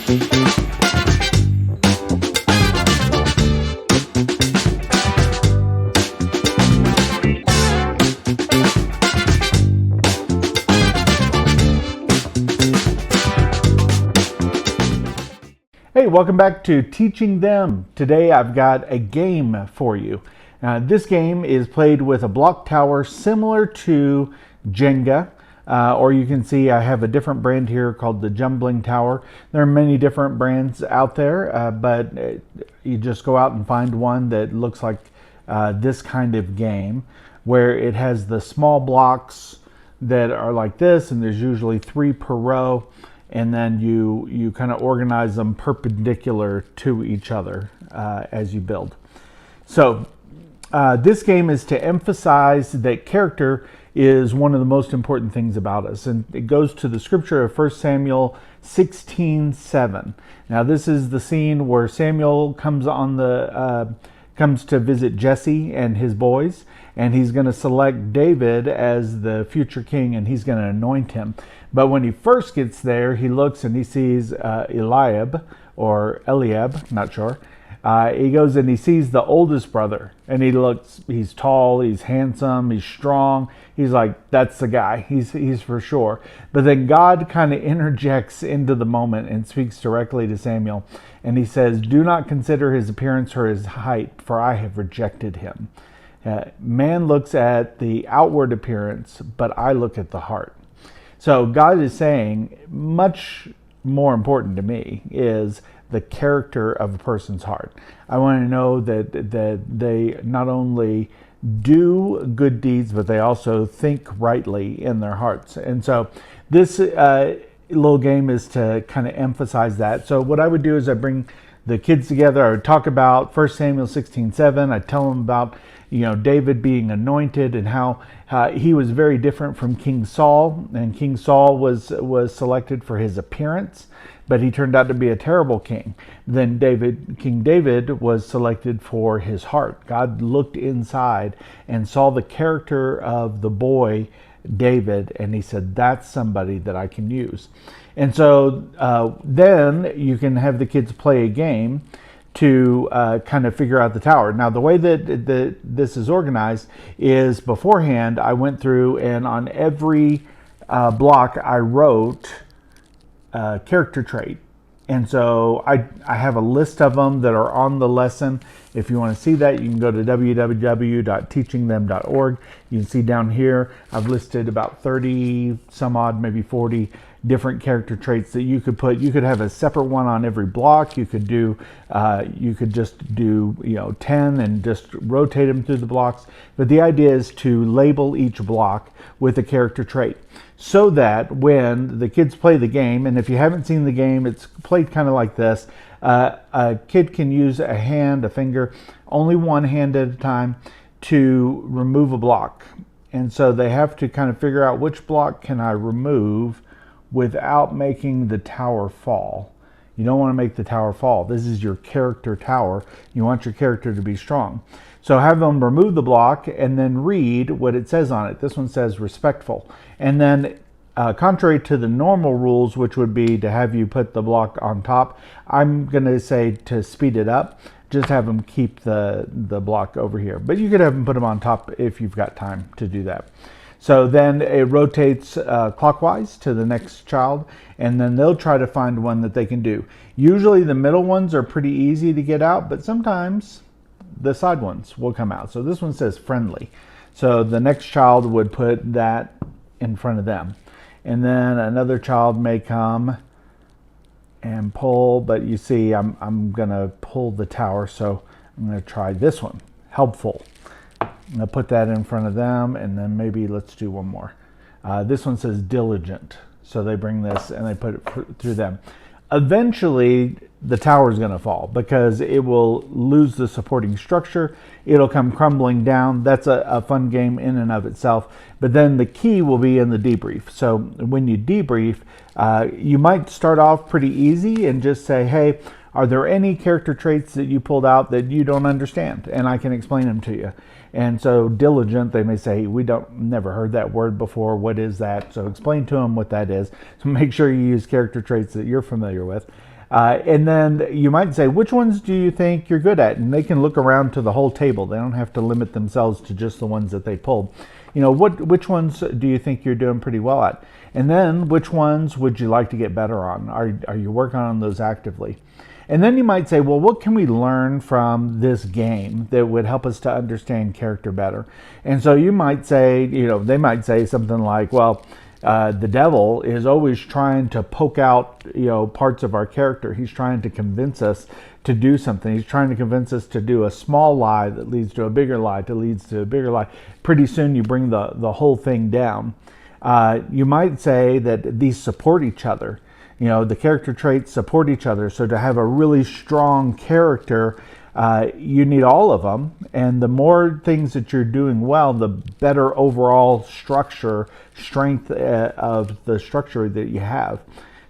Hey, welcome back to Teaching Them. Today I've got a game for you. This game is played with a block tower similar to Jenga, or you can see I have a different brand here called the Jumbling Tower. There are many different brands out there, but you just go out and find one that looks like this kind of game, where it has the small blocks that are like this, and there's usually 3 per row. And then you kind of organize them perpendicular to each other as you build. So this game is to emphasize that character is one of the most important things about us. And it goes to the scripture of 1 Samuel 16:7. Now this is the scene where Samuel comes to visit Jesse and his boys, and he's going to select David as the future king, and he's going to anoint him. But when he first gets there, he looks and he sees Eliab, or Eliab, not sure. He goes and he sees the oldest brother, and he's tall, he's handsome, he's strong. He's like, that's the guy, he's for sure. But then God kind of interjects into the moment and speaks directly to Samuel. And he says, do not consider his appearance or his height, for I have rejected him. Man looks at the outward appearance, but I look at the heart. So God is saying, much more important to me is the character of a person's heart. I want to know that they not only do good deeds, but they also think rightly in their hearts. And so this little game is to kind of emphasize that. So what I would do is I bring the kids together. I would talk about 1 Samuel 16:7. I tell them about David being anointed and how he was very different from King Saul. And King Saul was selected for his appearance, but he turned out to be a terrible king. Then King David was selected for his heart. God looked inside and saw the character of the boy David, and he said, that's somebody that I can use. And so then you can have the kids play a game to kind of figure out the tower. Now, the way that this is organized is beforehand, I went through and on every block I wrote a character trait. And so I have a list of them that are on the lesson. If you want to see that, you can go to www.teachingthem.org. You can see down here, I've listed about 30 some odd, maybe 40 different character traits that you could put. You could have a separate one on every block. You could just do 10 and just rotate them through the blocks. But the idea is to label each block with a character trait, so that when the kids play the game, and if you haven't seen the game, it's played kind of like this. A kid can use a hand, a finger, only one hand at a time, to remove a block. And so they have to kind of figure out which block can I remove without making the tower fall. You don't want to make the tower fall. This is your character tower. You want your character to be strong. So have them remove the block and then read what it says on it. This one says respectful. And then contrary to the normal rules, which would be to have you put the block on top, I'm going to say to speed it up, just have them keep the block over here. But you could have them put them on top if you've got time to do that. So then it rotates clockwise to the next child, and then they'll try to find one that they can do. Usually the middle ones are pretty easy to get out, but sometimes the side ones will come out. So this one says friendly. So the next child would put that in front of them. And then another child may come and pull, but you see I'm gonna pull the tower, so I'm gonna try this one, helpful. I'm gonna put that in front of them, and then maybe let's do one more. This one says diligent. So they bring this and they put it through them. Eventually the tower is going to fall because it will lose the supporting structure. It'll come crumbling down. That's a fun game in and of itself. But then the key will be in the debrief. So when you debrief, you might start off pretty easy and just say, hey, are there any character traits that you pulled out that you don't understand? And I can explain them to you. And so diligent, they may say, we never heard that word before. What is that? So explain to them what that is. So make sure you use character traits that you're familiar with. And then you might say, which ones do you think you're good at? And they can look around to the whole table. They don't have to limit themselves to just the ones that they pulled. Which ones do you think you're doing pretty well at? And then which ones would you like to get better on? Are you working on those actively? And then you might say, well, what can we learn from this game that would help us to understand character better? And so you might say, they might say something like, well, the devil is always trying to poke out, parts of our character. He's trying to convince us to do something. He's trying to convince us to do a small lie that leads to a bigger lie, that leads to a bigger lie. Pretty soon you bring the whole thing down. You might say that these support each other. The character traits support each other. So to have a really strong character, you need all of them. And the more things that you're doing well, the better overall strength of the structure that you have.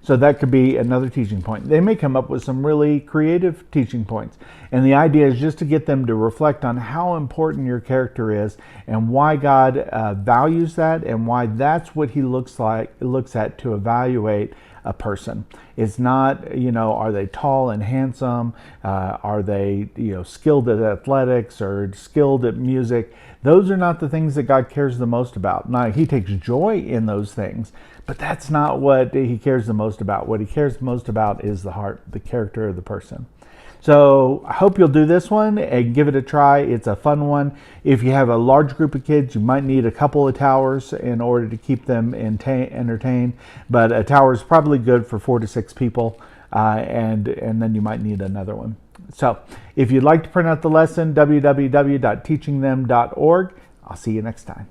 So that could be another teaching point. They may come up with some really creative teaching points. And the idea is just to get them to reflect on how important your character is and why God values that and why that's what he looks at to evaluate a person. It's not, are they tall and handsome? Are they, skilled at athletics or skilled at music? Those are not the things that God cares the most about. Now, he takes joy in those things, but that's not what he cares the most about. What he cares most about is the heart, the character of the person. So I hope you'll do this one and give it a try. It's a fun one. If you have a large group of kids, you might need a couple of towers in order to keep them entertained. But a tower is probably good for 4 to 6 people, and then you might need another one. So if you'd like to print out the lesson, www.teachingthem.org. I'll see you next time.